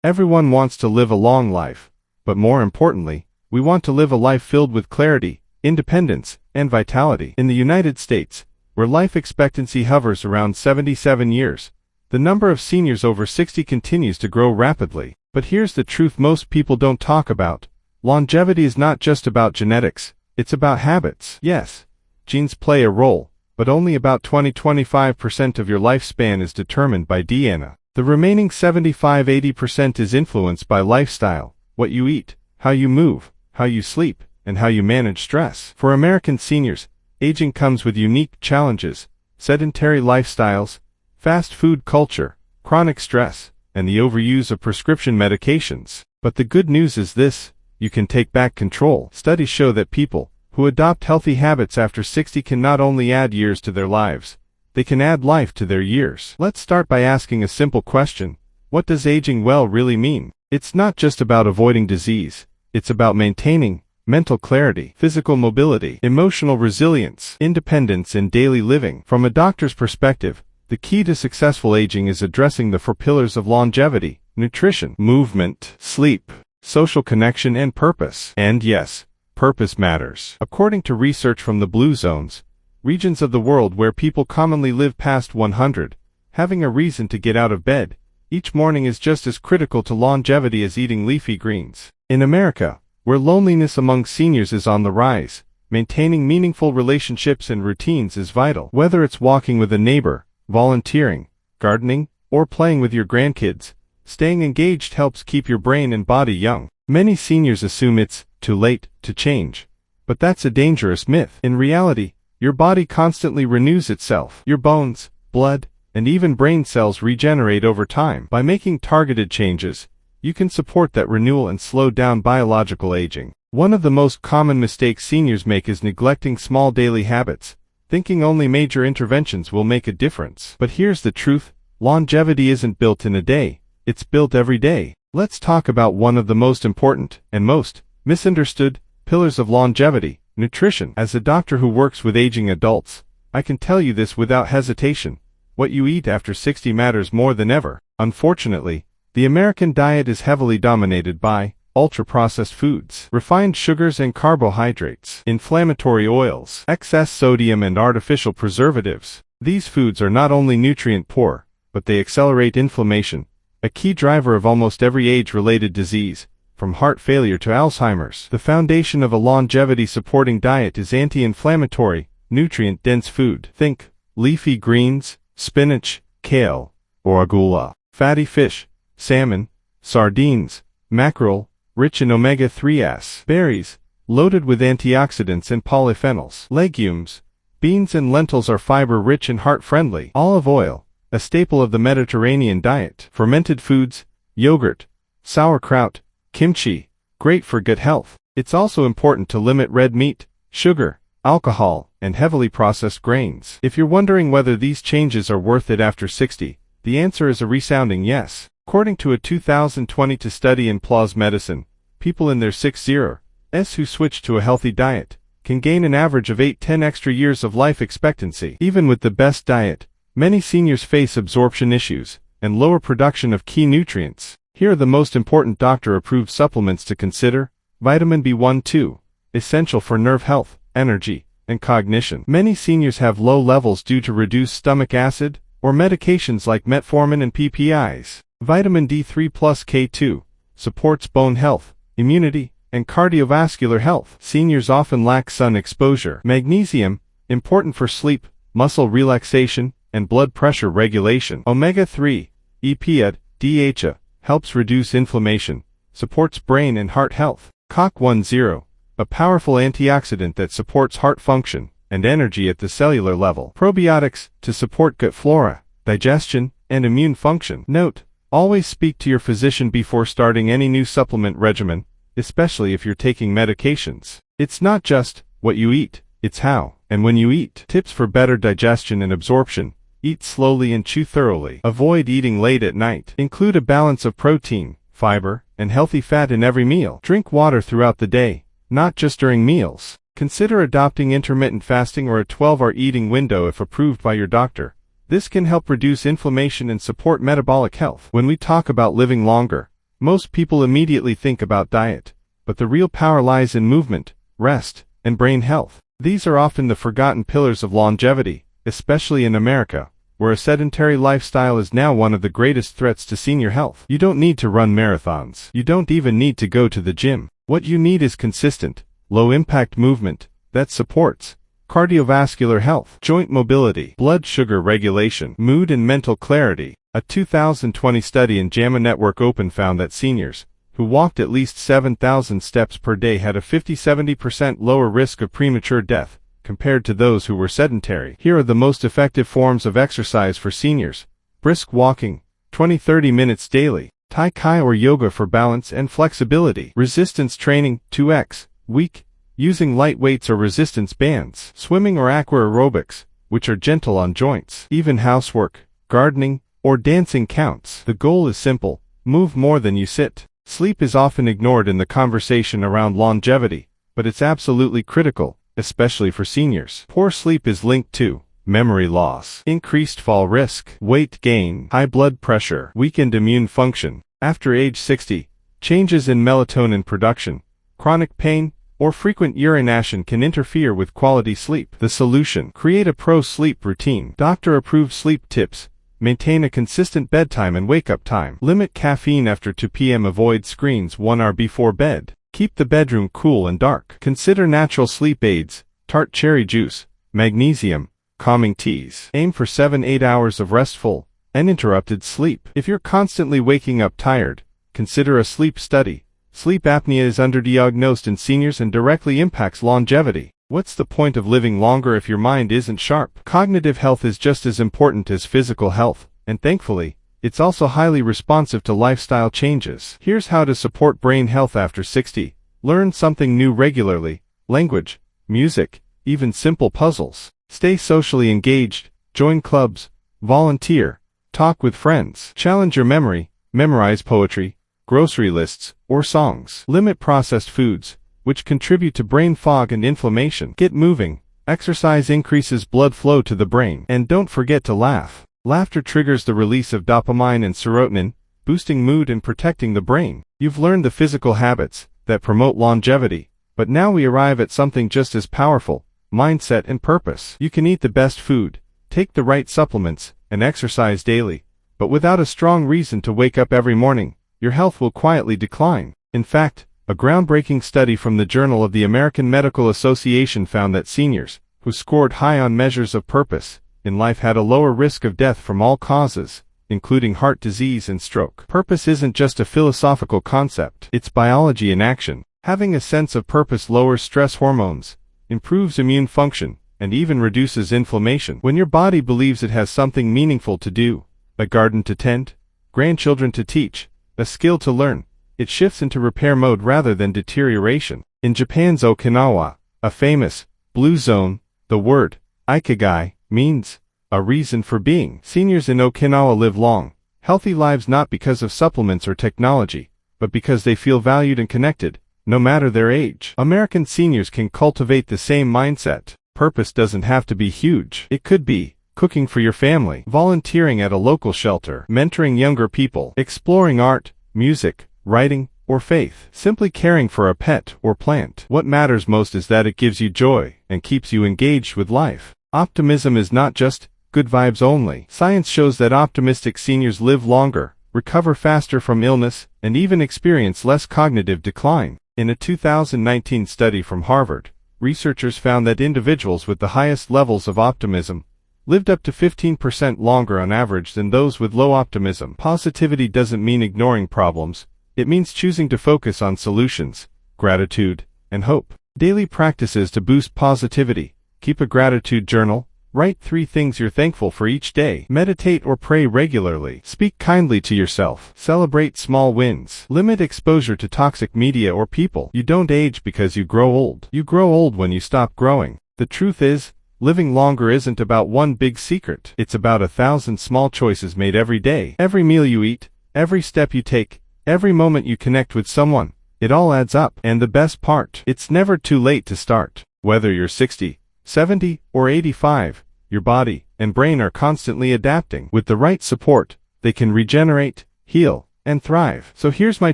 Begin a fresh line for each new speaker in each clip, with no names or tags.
Everyone wants to live a long life, but more importantly, we want to live a life filled with clarity, independence, and vitality. In the United States, where life expectancy hovers around 77 years, the number of seniors over 60 continues to grow rapidly. But here's the truth most people don't talk about. Longevity is not just about genetics, it's about habits. Yes, genes play a role, but only about 20–25% of your lifespan is determined by DNA. The remaining 75–80% is influenced by lifestyle, what you eat, how you move, how you sleep, and how you manage stress. For American seniors, aging comes with unique challenges: sedentary lifestyles, fast food culture, chronic stress, and the overuse of prescription medications. But the good news is this: you can take back control. Studies show that people who adopt healthy habits after 60 can not only add years to their lives, they can add life to their years. Let's start by asking a simple question: what does aging well really mean? It's not just about avoiding disease, it's about maintaining mental clarity, physical mobility, emotional resilience, independence in daily living. From a doctor's perspective, the key to successful aging is addressing the 4 pillars of longevity: nutrition, movement, sleep, social connection, and purpose. And yes, purpose matters. According to research from the Blue Zones, regions of the world where people commonly live past 100, having a reason to get out of bed each morning is just as critical to longevity as eating leafy greens. In America, where loneliness among seniors is on the rise, maintaining meaningful relationships and routines is vital. Whether it's walking with a neighbor, volunteering, gardening, or playing with your grandkids, staying engaged helps keep your brain and body young. Many seniors assume it's too late to change, but that's a dangerous myth. In reality, your body constantly renews itself. Your bones, blood, and even brain cells regenerate over time. By making targeted changes, you can support that renewal and slow down biological aging. One of the most common mistakes seniors make is neglecting small daily habits, thinking only major interventions will make a difference. But here's the truth: longevity isn't built in a day, it's built every day. Let's talk about one of the most important and most misunderstood pillars of longevity: nutrition. As a doctor who works with aging adults, I can tell you this without hesitation: what you eat after 60 matters more than ever. Unfortunately, the American diet is heavily dominated by ultra-processed foods, refined sugars and carbohydrates, inflammatory oils, excess sodium, and artificial preservatives. These foods are not only nutrient-poor, but they accelerate inflammation, a key driver of almost every age-related disease, from heart failure to Alzheimer's. The foundation of a longevity-supporting diet is anti-inflammatory, nutrient-dense food. Think leafy greens, spinach, kale, or arugula. Fatty fish, salmon, sardines, mackerel, rich in omega-3s. Berries, loaded with antioxidants and polyphenols. Legumes, beans and lentils are fiber-rich and heart-friendly. Olive oil, a staple of the Mediterranean diet. Fermented foods, yogurt, sauerkraut, kimchi, great for gut health. It's also important to limit red meat, sugar, alcohol, and heavily processed grains. If you're wondering whether these changes are worth it after 60, the answer is a resounding yes. According to a 2022 study in PLOS Medicine, people in their 60s who switch to a healthy diet can gain an average of 8–10 extra years of life expectancy. Even with the best diet, many seniors face absorption issues and lower production of key nutrients. Here are the most important doctor-approved supplements to consider. Vitamin B12, essential for nerve health, energy, and cognition. Many seniors have low levels due to reduced stomach acid or medications like metformin and PPIs. Vitamin D3 plus K2 supports bone health, immunity, and cardiovascular health. Seniors often lack sun exposure. Magnesium, important for sleep, muscle relaxation, and blood pressure regulation. Omega-3, EPA, DHA, helps reduce inflammation, supports brain and heart health. CoQ10, a powerful antioxidant that supports heart function and energy at the cellular level. Probiotics, to support gut flora, digestion, and immune function. Note: always speak to your physician before starting any new supplement regimen, especially if you're taking medications. It's not just what you eat, it's how and when you eat. Tips for better digestion and absorption: eat slowly and chew thoroughly. Avoid eating late at night. Include a balance of protein, fiber, and healthy fat in every meal. Drink water throughout the day, not just during meals. Consider adopting intermittent fasting or a 12-hour eating window if approved by your doctor. This can help reduce inflammation and support metabolic health. When we talk about living longer, Most people immediately think about diet, but the real power lies in movement, rest, and brain health. These are often the forgotten pillars of longevity, especially in America, where a sedentary lifestyle is now one of the greatest threats to senior health. You don't need to run marathons. You don't even need to go to the gym. What you need is consistent, low-impact movement that supports cardiovascular health, joint mobility, blood sugar regulation, mood and mental clarity. A 2020 study in JAMA Network Open found that seniors who walked at least 7,000 steps per day had a 50–70% lower risk of premature death compared to those who were sedentary. Here are the most effective forms of exercise for seniors: brisk walking, 20–30 minutes daily; Tai Chi or yoga for balance and flexibility; resistance training, 2x week, using light weights or resistance bands; swimming or aqua aerobics, which are gentle on joints; even housework, gardening, or dancing counts. The goal is simple: move more than you sit. Sleep is often ignored in the conversation around longevity, but it's absolutely critical, especially for seniors. Poor sleep is linked to memory loss, increased fall risk, weight gain, high blood pressure, weakened immune function. After age 60, changes in melatonin production, chronic pain, or frequent urination can interfere with quality sleep. The solution: create a pro-sleep routine. Doctor-approved sleep tips: maintain a consistent bedtime and wake-up time. Limit caffeine after 2 p.m. Avoid screens 1 hour before bed. Keep the bedroom cool and dark. Consider natural sleep aids: tart cherry juice, magnesium, calming teas. Aim for 7–8 hours of restful, uninterrupted sleep. If you're constantly waking up tired, consider a sleep study. Sleep apnea is underdiagnosed in seniors and directly impacts longevity. What's the point of living longer if your mind isn't sharp? Cognitive health is just as important as physical health, and thankfully, it's also highly responsive to lifestyle changes. Here's how to support brain health after 60. Learn something new regularly: language, music, even simple puzzles. Stay socially engaged, join clubs, volunteer, talk with friends. Challenge your memory, memorize poetry, grocery lists, or songs. Limit processed foods, which contribute to brain fog and inflammation. Get moving. Exercise increases blood flow to the brain. And don't forget to laugh. Laughter triggers the release of dopamine and serotonin, boosting mood and protecting the brain. You've learned the physical habits that promote longevity, but now we arrive at something just as powerful: mindset and purpose. You can eat the best food, take the right supplements, and exercise daily, but without a strong reason to wake up every morning, your health will quietly decline. In fact, a groundbreaking study from the Journal of the American Medical Association found that seniors who scored high on measures of purpose in life had a lower risk of death from all causes, including heart disease and stroke. Purpose isn't just a philosophical concept, it's biology in action. Having a sense of purpose lowers stress hormones, improves immune function, and even reduces inflammation. When your body believes it has something meaningful to do, a garden to tend, grandchildren to teach, a skill to learn, it shifts into repair mode rather than deterioration. In Japan's Okinawa, a famous blue zone, the word ikigai means a reason for being. Seniors in Okinawa live long, healthy lives not because of supplements or technology, but because they feel valued and connected, no matter their age. American seniors can cultivate the same mindset. Purpose doesn't have to be huge. It could be cooking for your family, volunteering at a local shelter, mentoring younger people, exploring art, music, writing, or faith, simply caring for a pet or plant. What matters most is that it gives you joy and keeps you engaged with life. Optimism is not just good vibes only. Science shows that optimistic seniors live longer, recover faster from illness, and even experience less cognitive decline. In a 2019 study from Harvard, researchers found that individuals with the highest levels of optimism lived up to 15% longer on average than those with low optimism. Positivity doesn't mean ignoring problems. It means choosing to focus on solutions, gratitude, and hope. Daily practices to boost positivity: keep a gratitude journal, write 3 things you're thankful for each day, meditate or pray regularly, speak kindly to yourself, celebrate small wins, limit exposure to toxic media or people. You don't age because you grow old. You grow old when you stop growing. The truth is, living longer isn't about one big secret. It's about 1,000 small choices made every day. Every meal you eat, every step you take, every moment you connect with someone, it all adds up. And the best part, it's never too late to start. Whether you're 60, 70, or 85, your body and brain are constantly adapting. With the right support, they can regenerate, heal, and thrive. So here's my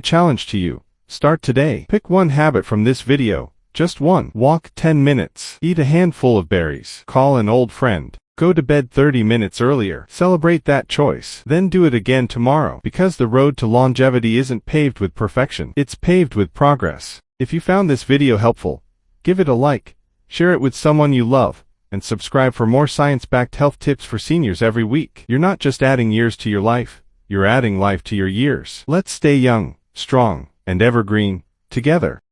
challenge to you. Start today. Pick one habit from this video. Just one. Walk 10 minutes. Eat a handful of berries. Call an old friend. Go to bed 30 minutes earlier. Celebrate that choice. Then do it again tomorrow. Because the road to longevity isn't paved with perfection. It's paved with progress. If you found this video helpful, give it a like, share it with someone you love, and subscribe for more science-backed health tips for seniors every week. You're not just adding years to your life, you're adding life to your years. Let's stay young, strong, and evergreen together.